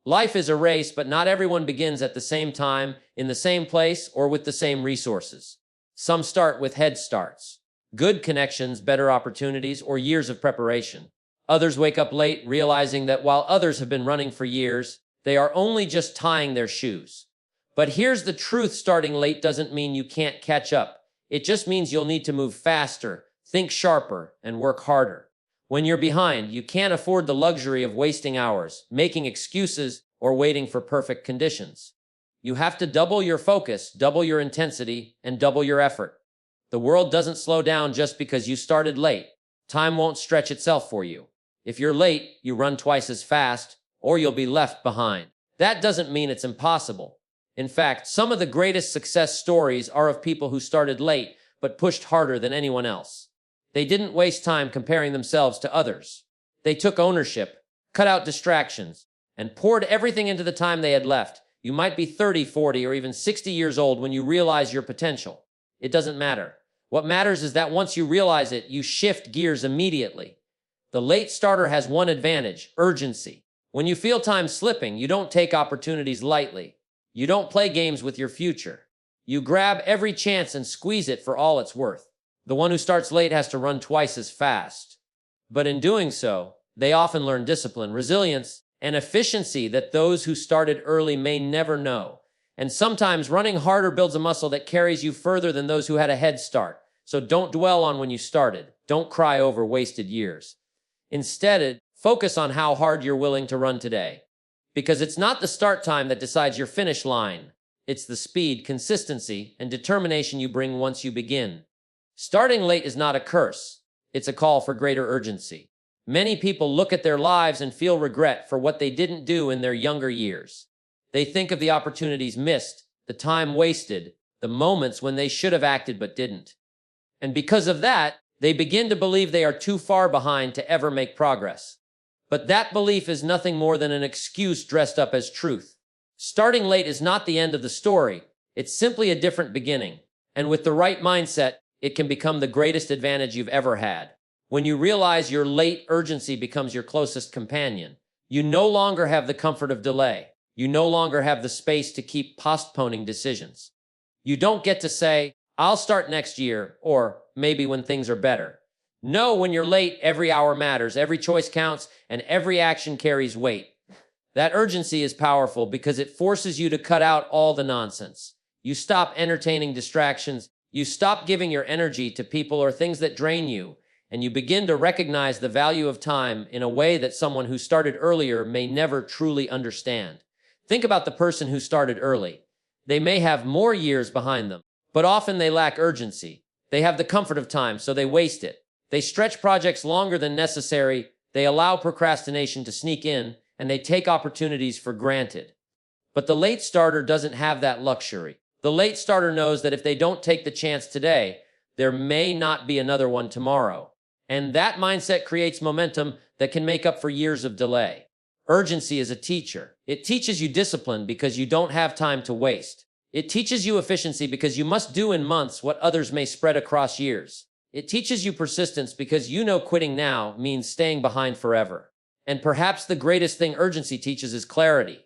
Life is a race, but not everyone begins at the same time, in the same place, or with the same resources. Some start with head starts, good connections, better opportunities, or years of preparation. Others wake up late, realizing that while others have been running for years, they are only just tying their shoes. But here's the truth: starting late doesn't mean you can't catch up. It just means you'll need to move faster, think sharper, and work harder. When you're behind, you can't afford the luxury of wasting hours, making excuses, or waiting for perfect conditions. You have to double your focus, double your intensity, and double your effort. The world doesn't slow down just because you started late. Time won't stretch itself for you. If you're late, you run twice as fast, or you'll be left behind. That doesn't mean it's impossible. In fact, some of the greatest success stories are of people who started late, but pushed harder than anyone else. They didn't waste time comparing themselves to others. They took ownership, cut out distractions, and poured everything into the time they had left. You might be 30, 40, or even 60 years old when you realize your potential. It doesn't matter. What matters is that once you realize it, you shift gears immediately. The late starter has one advantage: urgency. When you feel time slipping, you don't take opportunities lightly. You don't play games with your future. You grab every chance and squeeze it for all it's worth. The one who starts late has to run twice as fast. But in doing so, they often learn discipline, resilience, and efficiency that those who started early may never know. And sometimes running harder builds a muscle that carries you further than those who had a head start. So don't dwell on when you started. Don't cry over wasted years. Instead, focus on how hard you're willing to run today. Because it's not the start time that decides your finish line. It's the speed, consistency, and determination you bring once you begin. Starting late is not a curse. It's a call for greater urgency. Many people look at their lives and feel regret for what they didn't do in their younger years. They think of the opportunities missed, the time wasted, the moments when they should have acted but didn't. And because of that, they begin to believe they are too far behind to ever make progress. But that belief is nothing more than an excuse dressed up as truth. Starting late is not the end of the story. It's simply a different beginning. And with the right mindset, it can become the greatest advantage you've ever had. When you realize your late urgency becomes your closest companion, you no longer have the comfort of delay. You no longer have the space to keep postponing decisions. You don't get to say, "I'll start next year," or "maybe when things are better." No, when you're late, every hour matters, every choice counts, and every action carries weight. That urgency is powerful because it forces you to cut out all the nonsense. You stop entertaining distractions. You stop giving your energy to people or things that drain you, and you begin to recognize the value of time in a way that someone who started earlier may never truly understand. Think about the person who started early. They may have more years behind them, but often they lack urgency. They have the comfort of time, so they waste it. They stretch projects longer than necessary, they allow procrastination to sneak in, and they take opportunities for granted. But the late starter doesn't have that luxury. The late starter knows that if they don't take the chance today, there may not be another one tomorrow. And that mindset creates momentum that can make up for years of delay. Urgency is a teacher. It teaches you discipline because you don't have time to waste. It teaches you efficiency because you must do in months what others may spread across years. It teaches you persistence because you know quitting now means staying behind forever. And perhaps the greatest thing urgency teaches is clarity.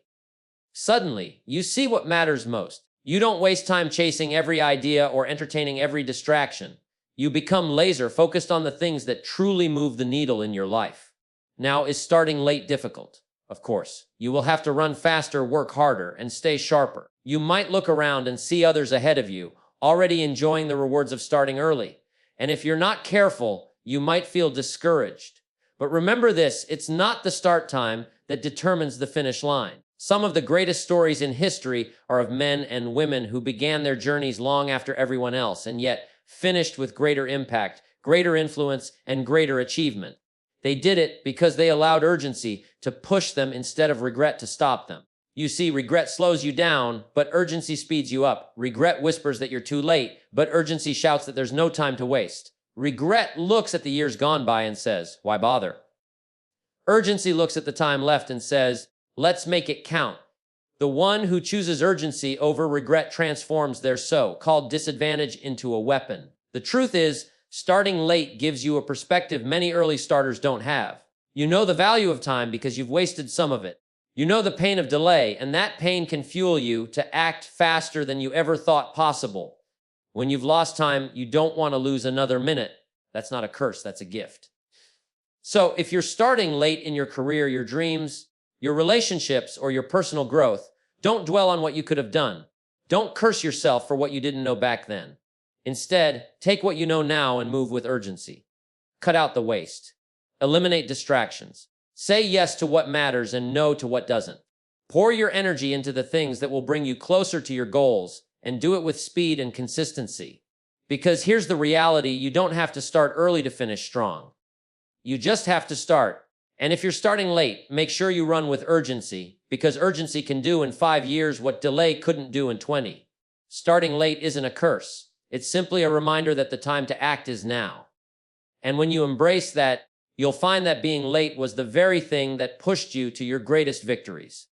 Suddenly, you see what matters most. You don't waste time chasing every idea or entertaining every distraction. You become laser focused on the things that truly move the needle in your life. Now, is starting late difficult? Of course. You will have to run faster, work harder, and stay sharper. You might look around and see others ahead of you, already enjoying the rewards of starting early. And if you're not careful, you might feel discouraged. But remember this: it's not the start time that determines the finish line. Some of the greatest stories in history are of men and women who began their journeys long after everyone else, and yet finished with greater impact, greater influence, and greater achievement. They did it because they allowed urgency to push them instead of regret to stop them. You see, regret slows you down, but urgency speeds you up. Regret whispers that you're too late, but urgency shouts that there's no time to waste. Regret looks at the years gone by and says, "Why bother?" Urgency looks at the time left and says, "Let's make it count." The one who chooses urgency over regret transforms their so-called disadvantage into a weapon. The truth is, starting late gives you a perspective many early starters don't have. You know the value of time because you've wasted some of it. You know the pain of delay, and that pain can fuel you to act faster than you ever thought possible. When you've lost time, you don't want to lose another minute. That's not a curse, that's a gift. So if you're starting late in your career, your dreams, your relationships, or your personal growth, don't dwell on what you could have done. Don't curse yourself for what you didn't know back then. Instead, take what you know now and move with urgency. Cut out the waste. Eliminate distractions. Say yes to what matters and no to what doesn't. Pour your energy into the things that will bring you closer to your goals, and do it with speed and consistency. Because here's the reality, you don't have to start early to finish strong. You just have to start. And if you're starting late, make sure you run with urgency, because urgency can do in 5 years what delay couldn't do in 20. Starting late isn't a curse. It's simply a reminder that the time to act is now. And when you embrace that, you'll find that being late was the very thing that pushed you to your greatest victories.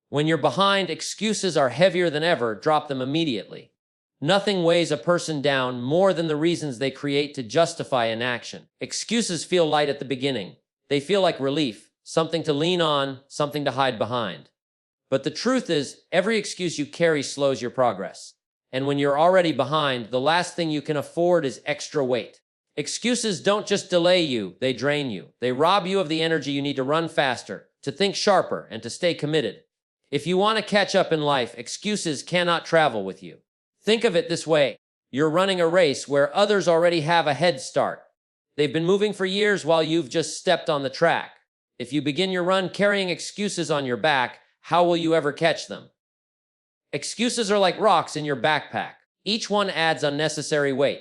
When you're behind, excuses are heavier than ever. Drop them immediately. Nothing weighs a person down more than the reasons they create to justify inaction. Excuses feel light at the beginning. They feel like relief, something to lean on, something to hide behind. But the truth is, every excuse you carry slows your progress. And when you're already behind, the last thing you can afford is extra weight. Excuses don't just delay you, they drain you. They rob you of the energy you need to run faster, to think sharper, and to stay committed. If you want to catch up in life, excuses cannot travel with you. Think of it this way. You're running a race where others already have a head start. They've been moving for years while you've just stepped on the track. If you begin your run carrying excuses on your back, how will you ever catch them? Excuses are like rocks in your backpack. Each one adds unnecessary weight.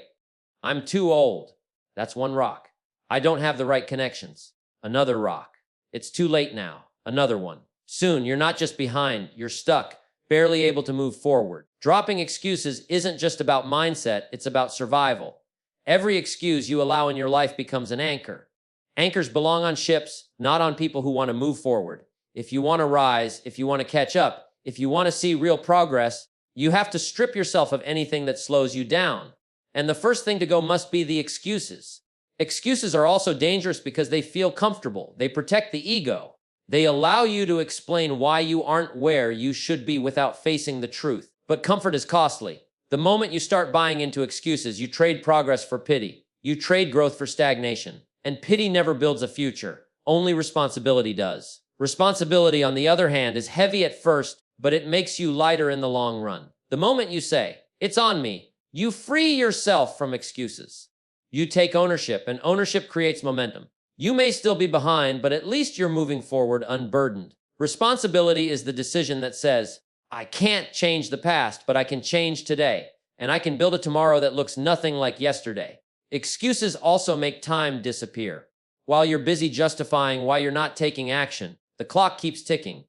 I'm too old. That's one rock. I don't have the right connections. Another rock. It's too late now. Another one. Soon, you're not just behind, you're stuck, barely able to move forward. Dropping excuses isn't just about mindset, it's about survival. Every excuse you allow in your life becomes an anchor. Anchors belong on ships, not on people who want to move forward. If you want to rise, if you want to catch up, if you want to see real progress, you have to strip yourself of anything that slows you down. And the first thing to go must be the excuses. Excuses are also dangerous because they feel comfortable. They protect the ego. They allow you to explain why you aren't where you should be without facing the truth. But comfort is costly. The moment you start buying into excuses, you trade progress for pity. You trade growth for stagnation. And pity never builds a future. Only responsibility does. Responsibility, on the other hand, is heavy at first, but it makes you lighter in the long run. The moment you say, "It's on me," you free yourself from excuses. You take ownership, and ownership creates momentum. You may still be behind, but at least you're moving forward unburdened. Responsibility is the decision that says, I can't change the past, but I can change today, and I can build a tomorrow that looks nothing like yesterday. Excuses also make time disappear. While you're busy justifying why you're not taking action, the clock keeps ticking.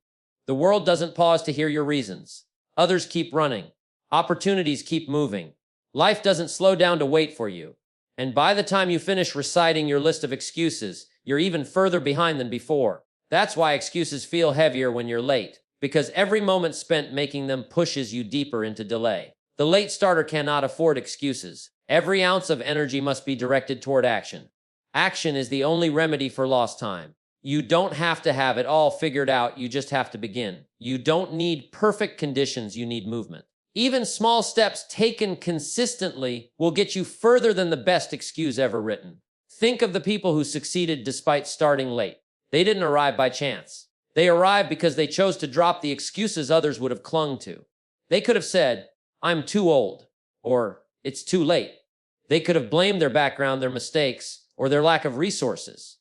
The world doesn't pause to hear your reasons. Others keep running. Opportunities keep moving. Life doesn't slow down to wait for you. And by the time you finish reciting your list of excuses, you're even further behind than before. That's why excuses feel heavier when you're late, because every moment spent making them pushes you deeper into delay. The late starter cannot afford excuses. Every ounce of energy must be directed toward action. Action is the only remedy for lost time. You don't have to have it all figured out, you just have to begin. You don't need perfect conditions, you need movement. Even small steps taken consistently will get you further than the best excuse ever written. Think of the people who succeeded despite starting late. They didn't arrive by chance. They arrived because they chose to drop the excuses others would have clung to. They could have said, "I'm too old," or "It's too late." They could have blamed their background, their mistakes, or their lack of resources.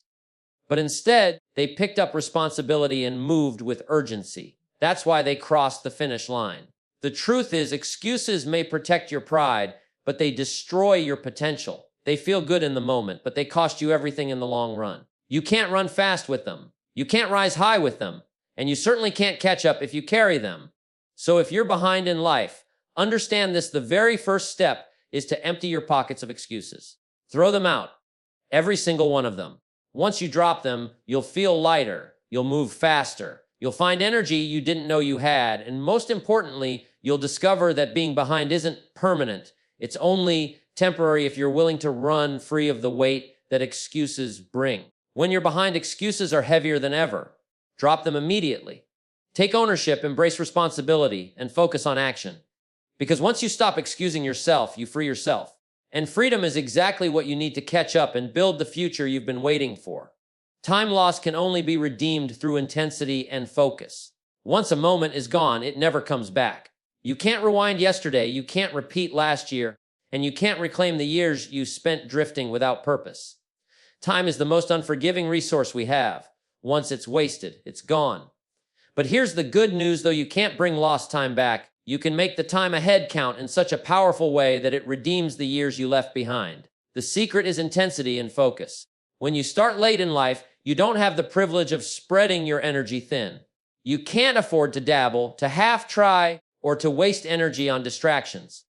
But instead, they picked up responsibility and moved with urgency. That's why they crossed the finish line. The truth is, excuses may protect your pride, but they destroy your potential. They feel good in the moment, but they cost you everything in the long run. You can't run fast with them. You can't rise high with them. And you certainly can't catch up if you carry them. So if you're behind in life, understand this: the very first step is to empty your pockets of excuses. Throw them out. Every single one of them. Once you drop them, you'll feel lighter. You'll move faster. You'll find energy you didn't know you had. And most importantly, you'll discover that being behind isn't permanent. It's only temporary if you're willing to run free of the weight that excuses bring. When you're behind, excuses are heavier than ever. Drop them immediately. Take ownership, embrace responsibility, and focus on action. Because once you stop excusing yourself, you free yourself. And freedom is exactly what you need to catch up and build the future you've been waiting for. Time lost can only be redeemed through intensity and focus. Once a moment is gone, it never comes back. You can't rewind yesterday, you can't repeat last year, and you can't reclaim the years you spent drifting without purpose. Time is the most unforgiving resource we have. Once it's wasted, it's gone. But here's the good news, though you can't bring lost time back, you can make the time ahead count in such a powerful way that it redeems the years you left behind. The secret is intensity and focus. When you start late in life, you don't have the privilege of spreading your energy thin. You can't afford to dabble, to half-try, or to waste energy on distractions.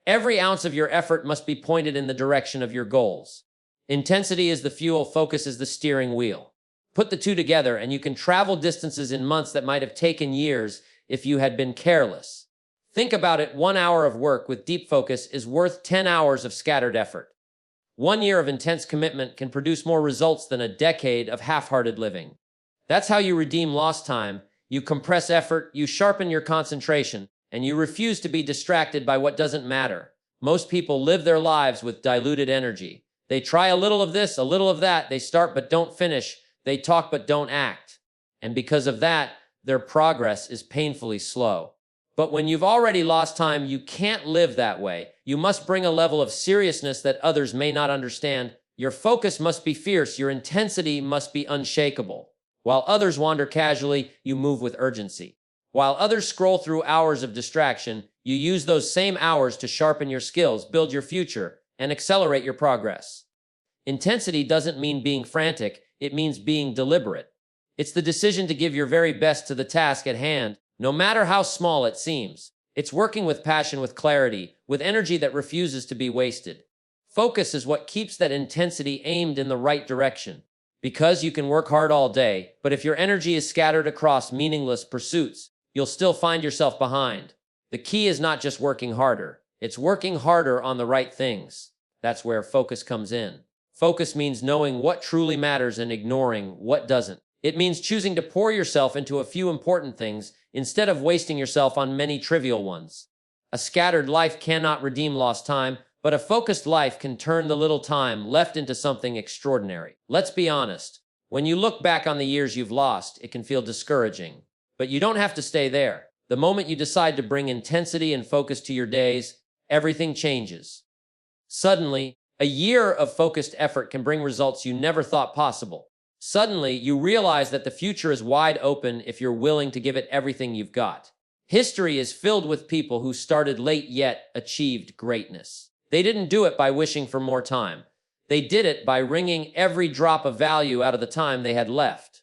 Every ounce of your effort must be pointed in the direction of your goals. Intensity is the fuel, focus is the steering wheel. Put the two together and you can travel distances in months that might have taken years if you had been careless. Think about it, 1 hour of work with deep focus is worth 10 hours of scattered effort. 1 year of intense commitment can produce more results than a decade of half-hearted living. That's how you redeem lost time. You compress effort, you sharpen your concentration, and you refuse to be distracted by what doesn't matter. Most people live their lives with diluted energy. They try a little of this, a little of that. They start but don't finish. They talk but don't act. And because of that, their progress is painfully slow. But when you've already lost time, you can't live that way. You must bring a level of seriousness that others may not understand. Your focus must be fierce. Your intensity must be unshakable. While others wander casually, you move with urgency. While others scroll through hours of distraction, you use those same hours to sharpen your skills, build your future, and accelerate your progress. Intensity doesn't mean being frantic. It means being deliberate. It's the decision to give your very best to the task at hand, no matter how small it seems. It's working with passion, with clarity, with energy that refuses to be wasted. Focus is what keeps that intensity aimed in the right direction. Because you can work hard all day, but if your energy is scattered across meaningless pursuits, you'll still find yourself behind. The key is not just working harder. It's working harder on the right things. That's where focus comes in. Focus means knowing what truly matters and ignoring what doesn't. It means choosing to pour yourself into a few important things instead of wasting yourself on many trivial ones. A scattered life cannot redeem lost time, but a focused life can turn the little time left into something extraordinary. Let's be honest. When you look back on the years you've lost, it can feel discouraging. But you don't have to stay there. The moment you decide to bring intensity and focus to your days, everything changes. Suddenly, a year of focused effort can bring results you never thought possible. Suddenly, you realize that the future is wide open if you're willing to give it everything you've got. History is filled with people who started late yet achieved greatness. They didn't do it by wishing for more time. They did it by wringing every drop of value out of the time they had left.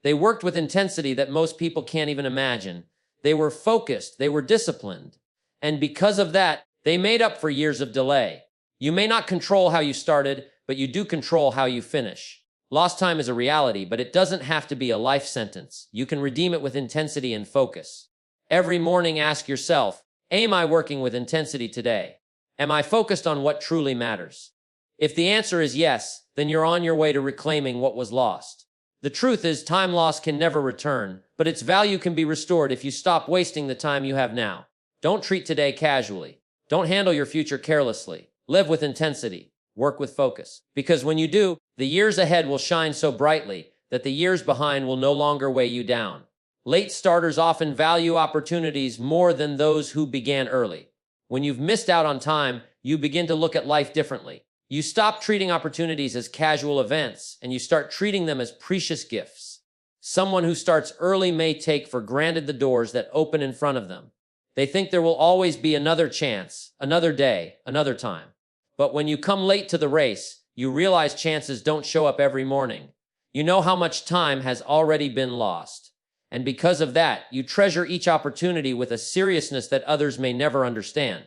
They worked with intensity that most people can't even imagine. They were focused, they were disciplined. And because of that, they made up for years of delay. You may not control how you started, but you do control how you finish. Lost time is a reality, but it doesn't have to be a life sentence. You can redeem it with intensity and focus. Every morning, ask yourself, am I working with intensity today? Am I focused on what truly matters? If the answer is yes, then you're on your way to reclaiming what was lost. The truth is, time lost can never return, but its value can be restored if you stop wasting the time you have now. Don't treat today casually. Don't handle your future carelessly. Live with intensity. Work with focus. Because when you do, the years ahead will shine so brightly that the years behind will no longer weigh you down. Late starters often value opportunities more than those who began early. When you've missed out on time, you begin to look at life differently. You stop treating opportunities as casual events, and you start treating them as precious gifts. Someone who starts early may take for granted the doors that open in front of them. They think there will always be another chance, another day, another time. But when you come late to the race, you realize chances don't show up every morning. You know how much time has already been lost. And because of that, you treasure each opportunity with a seriousness that others may never understand.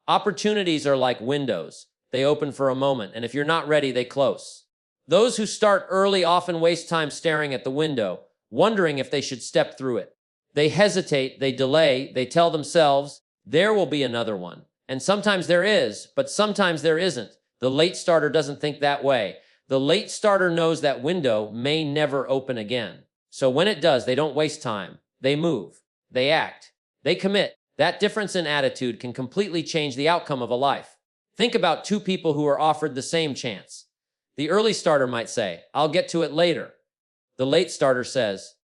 Opportunities are like windows. They open for a moment, and if you're not ready, they close. Those who start early often waste time staring at the window, wondering if they should step through it. They hesitate, they delay, they tell themselves, there will be another one. And sometimes there is, but sometimes there isn't. The late starter doesn't think that way. The late starter knows that window may never open again. So when it does, they don't waste time. They move. They act. They commit. That difference in attitude can completely change the outcome of a life. Think about two people who are offered the same chance. The early starter might say, "I'll get to it later." The late starter says,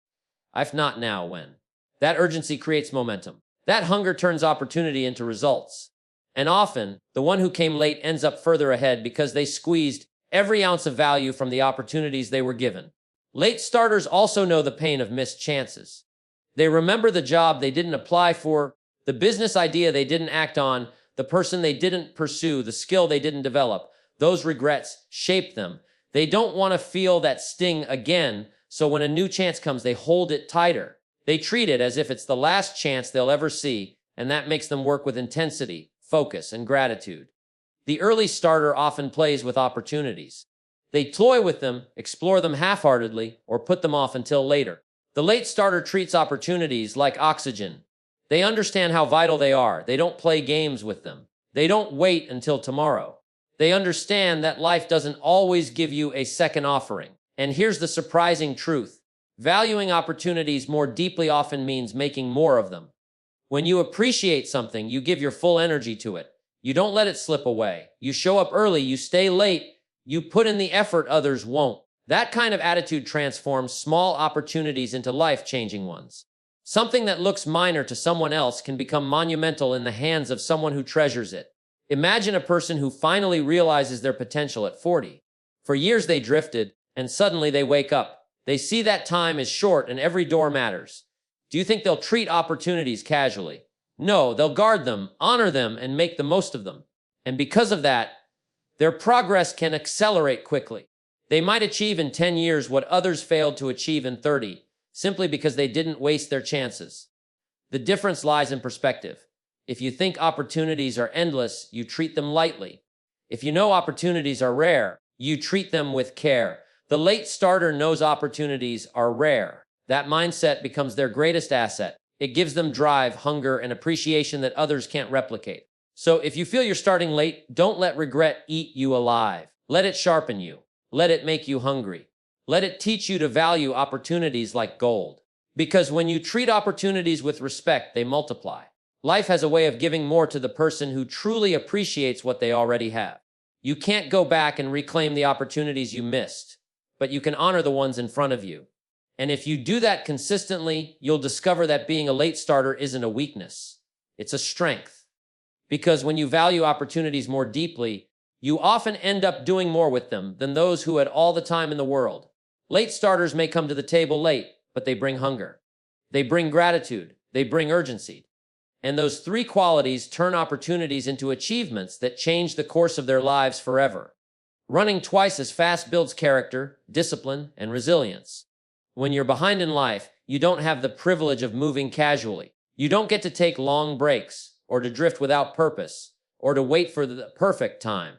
"If not now, when?" That urgency creates momentum. That hunger turns opportunity into results. And often, the one who came late ends up further ahead because they squeezed every ounce of value from the opportunities they were given. Late starters also know the pain of missed chances. They remember the job they didn't apply for, the business idea they didn't act on, the person they didn't pursue, the skill they didn't develop. Those regrets shape them. They don't want to feel that sting again, so when a new chance comes, they hold it tighter. They treat it as if it's the last chance they'll ever see, and that makes them work with intensity, focus, and gratitude. The early starter often plays with opportunities. They toy with them, explore them half-heartedly, or put them off until later. The late starter treats opportunities like oxygen. They understand how vital they are. They don't play games with them. They don't wait until tomorrow. They understand that life doesn't always give you a second offering. And here's the surprising truth. Valuing opportunities more deeply often means making more of them. When you appreciate something, you give your full energy to it. You don't let it slip away. You show up early, you stay late, you put in the effort others won't. That kind of attitude transforms small opportunities into life-changing ones. Something that looks minor to someone else can become monumental in the hands of someone who treasures it. Imagine a person who finally realizes their potential at 40. For years they drifted, and suddenly they wake up. They see that time is short and every door matters. Do you think they'll treat opportunities casually? No, they'll guard them, honor them, and make the most of them. And because of that, their progress can accelerate quickly. They might achieve in 10 years what others failed to achieve in 30, simply because they didn't waste their chances. The difference lies in perspective. If you think opportunities are endless, you treat them lightly. If you know opportunities are rare, you treat them with care. The late starter knows opportunities are rare. That mindset becomes their greatest asset. It gives them drive, hunger, and appreciation that others can't replicate. So if you feel you're starting late, don't let regret eat you alive. Let it sharpen you. Let it make you hungry. Let it teach you to value opportunities like gold. Because when you treat opportunities with respect, they multiply. Life has a way of giving more to the person who truly appreciates what they already have. You can't go back and reclaim the opportunities you missed, but you can honor the ones in front of you. And if you do that consistently, you'll discover that being a late starter isn't a weakness. It's a strength. Because when you value opportunities more deeply, you often end up doing more with them than those who had all the time in the world. Late starters may come to the table late, but they bring hunger. They bring gratitude. They bring urgency. And those three qualities turn opportunities into achievements that change the course of their lives forever. Running twice as fast builds character, discipline, and resilience. When you're behind in life, you don't have the privilege of moving casually. You don't get to take long breaks, or to drift without purpose, or to wait for the perfect time.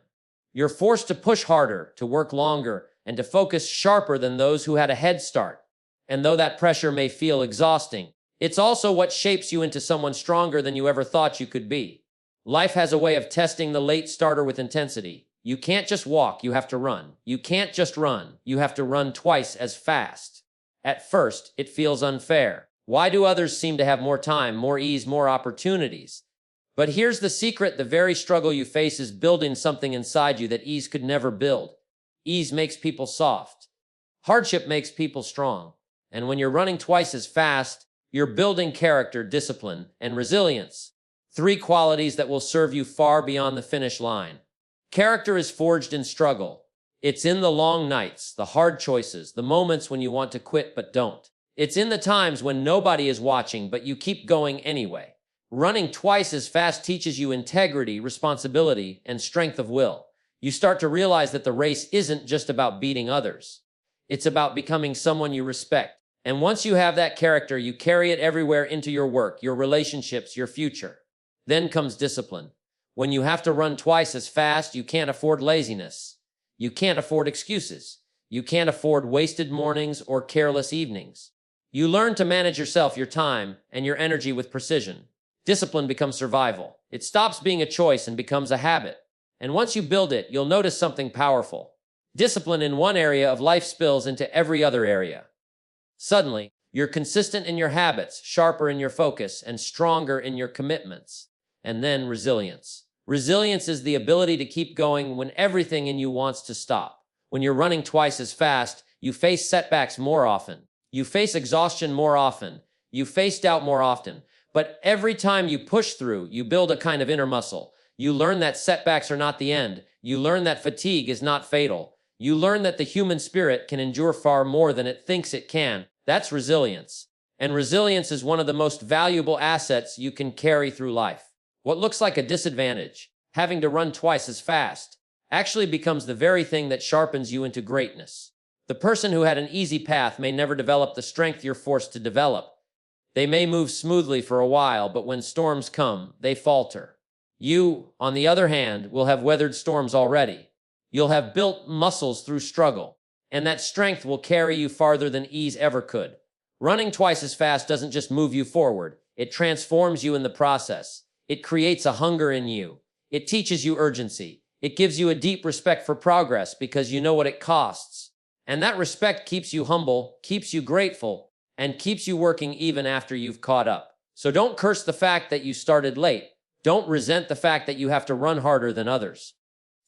You're forced to push harder, to work longer, and to focus sharper than those who had a head start. And though that pressure may feel exhausting, it's also what shapes you into someone stronger than you ever thought you could be. Life has a way of testing the late starter with intensity. You can't just walk, you have to run. You can't just run, you have to run twice as fast. At first, it feels unfair. Why do others seem to have more time, more ease, more opportunities? But here's the secret: the very struggle you face is building something inside you that ease could never build. Ease makes people soft. Hardship makes people strong. And when you're running twice as fast, you're building character, discipline, and resilience. Three qualities that will serve you far beyond the finish line. Character is forged in struggle. It's in the long nights, the hard choices, the moments when you want to quit but don't. It's in the times when nobody is watching but you keep going anyway. Running twice as fast teaches you integrity, responsibility, and strength of will. You start to realize that the race isn't just about beating others. It's about becoming someone you respect. And once you have that character, you carry it everywhere into your work, your relationships, your future. Then comes discipline. When you have to run twice as fast, you can't afford laziness. You can't afford excuses. You can't afford wasted mornings or careless evenings. You learn to manage yourself, your time, and your energy with precision. Discipline becomes survival. It stops being a choice and becomes a habit. And once you build it, you'll notice something powerful. Discipline in one area of life spills into every other area. Suddenly, You're consistent in your habits, sharper in your focus, and stronger in your commitments. And then resilience. Resilience is the ability to keep going when everything in you wants to stop. When you're running twice as fast, you face setbacks more often. You face exhaustion more often. You face doubt more often. But every time you push through, you build a kind of inner muscle. You learn that setbacks are not the end. You learn that fatigue is not fatal. You learn that the human spirit can endure far more than it thinks it can. That's resilience. And resilience is one of the most valuable assets you can carry through life. What looks like a disadvantage, having to run twice as fast, actually becomes the very thing that sharpens you into greatness. The person who had an easy path may never develop the strength you're forced to develop. They may move smoothly for a while, but when storms come, they falter. You, on the other hand, will have weathered storms already. You'll have built muscles through struggle, and that strength will carry you farther than ease ever could. Running twice as fast doesn't just move you forward, it transforms you in the process. It creates a hunger in you. It teaches you urgency. It gives you a deep respect for progress because you know what it costs. And that respect keeps you humble, keeps you grateful, and keeps you working even after you've caught up. So don't curse the fact that you started late. Don't resent the fact that you have to run harder than others.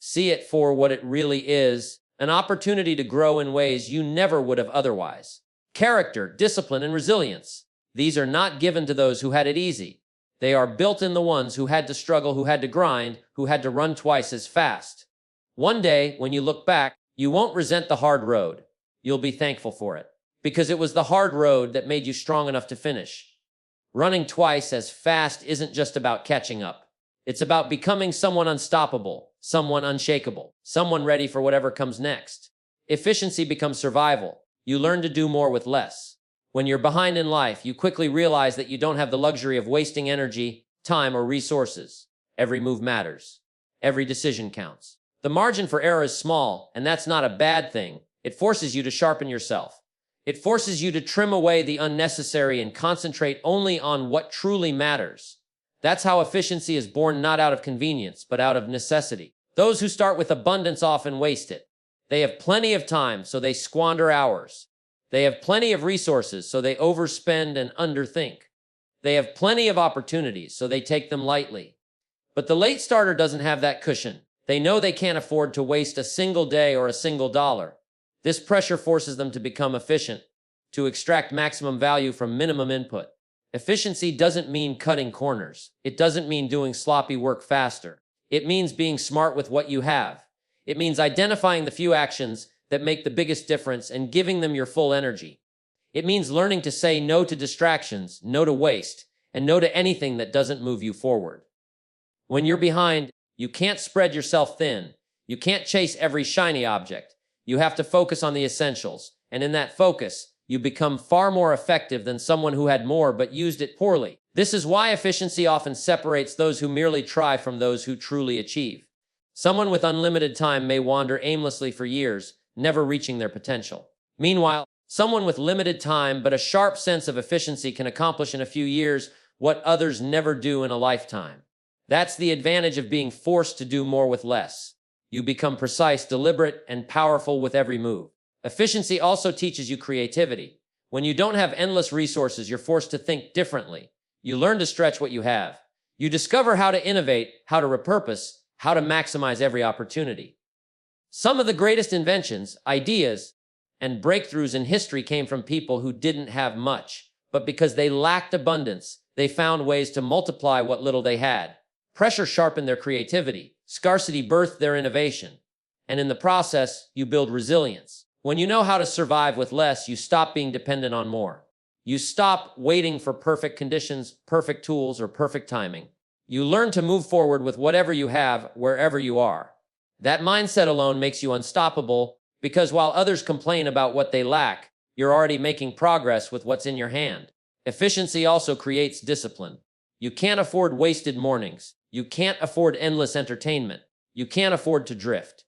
See it for what it really is, an opportunity to grow in ways you never would have otherwise. Character, discipline, and resilience. These are not given to those who had it easy. They are built in the ones who had to struggle, who had to grind, who had to run twice as fast. One day, when you look back, you won't resent the hard road. You'll be thankful for it, because it was the hard road that made you strong enough to finish. Running twice as fast isn't just about catching up. It's about becoming someone unstoppable, someone unshakable, someone ready for whatever comes next. Efficiency becomes survival. You learn to do more with less. When you're behind in life, you quickly realize that you don't have the luxury of wasting energy, time, or resources. Every move matters. Every decision counts. The margin for error is small, and that's not a bad thing. It forces you to sharpen yourself. It forces you to trim away the unnecessary and concentrate only on what truly matters. That's how efficiency is born, not out of convenience, but out of necessity. Those who start with abundance often waste it. They have plenty of time, so they squander hours. They have plenty of resources, so they overspend and underthink. They have plenty of opportunities, so they take them lightly. But the late starter doesn't have that cushion. They know they can't afford to waste a single day or a single dollar. This pressure forces them to become efficient, to extract maximum value from minimum input. Efficiency doesn't mean cutting corners. It doesn't mean doing sloppy work faster. It means being smart with what you have. It means identifying the few actions that make the biggest difference and giving them your full energy. It means learning to say no to distractions, no to waste, and no to anything that doesn't move you forward. When you're behind, you can't spread yourself thin. You can't chase every shiny object. You have to focus on the essentials, and in that focus, you become far more effective than someone who had more but used it poorly. This is why efficiency often separates those who merely try from those who truly achieve. Someone with unlimited time may wander aimlessly for years, never reaching their potential. Meanwhile, someone with limited time but a sharp sense of efficiency can accomplish in a few years what others never do in a lifetime. That's the advantage of being forced to do more with less. You become precise, deliberate, and powerful with every move. Efficiency also teaches you creativity. When you don't have endless resources, you're forced to think differently. You learn to stretch what you have. You discover how to innovate, how to repurpose, how to maximize every opportunity. Some of the greatest inventions, ideas, and breakthroughs in history came from people who didn't have much, but because they lacked abundance, they found ways to multiply what little they had. Pressure sharpened their creativity. Scarcity birthed their innovation. And in the process, you build resilience. When you know how to survive with less, you stop being dependent on more. You stop waiting for perfect conditions, perfect tools, or perfect timing. You learn to move forward with whatever you have, wherever you are. That mindset alone makes you unstoppable, because while others complain about what they lack, you're already making progress with what's in your hand. Efficiency also creates discipline. You can't afford wasted mornings. You can't afford endless entertainment. You can't afford to drift.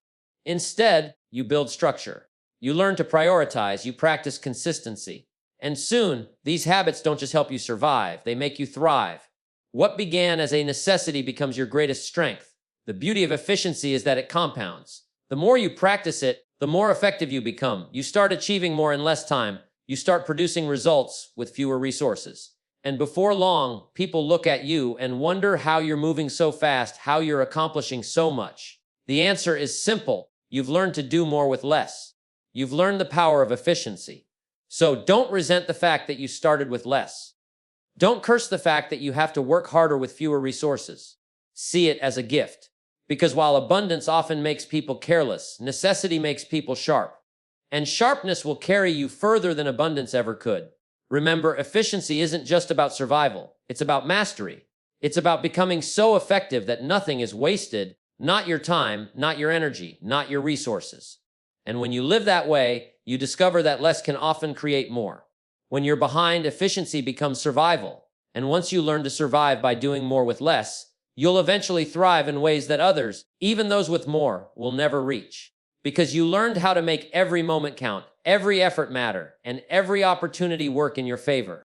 Instead, you build structure. You learn to prioritize. You practice consistency. And soon, these habits don't just help you survive, they make you thrive. What began as a necessity becomes your greatest strength. The beauty of efficiency is that it compounds. The more you practice it, the more effective you become. You start achieving more in less time. You start producing results with fewer resources. And before long, people look at you and wonder how you're moving so fast, how you're accomplishing so much. The answer is simple. You've learned to do more with less. You've learned the power of efficiency. So don't resent the fact that you started with less. Don't curse the fact that you have to work harder with fewer resources. See it as a gift. Because while abundance often makes people careless, necessity makes people sharp. And sharpness will carry you further than abundance ever could. Remember, efficiency isn't just about survival. It's about mastery. It's about becoming so effective that nothing is wasted, not your time, not your energy, not your resources. And when you live that way, you discover that less can often create more. When you're behind, efficiency becomes survival. And once you learn to survive by doing more with less, you'll eventually thrive in ways that others, even those with more, will never reach. Because you learned how to make every moment count, every effort matter, and every opportunity work in your favor.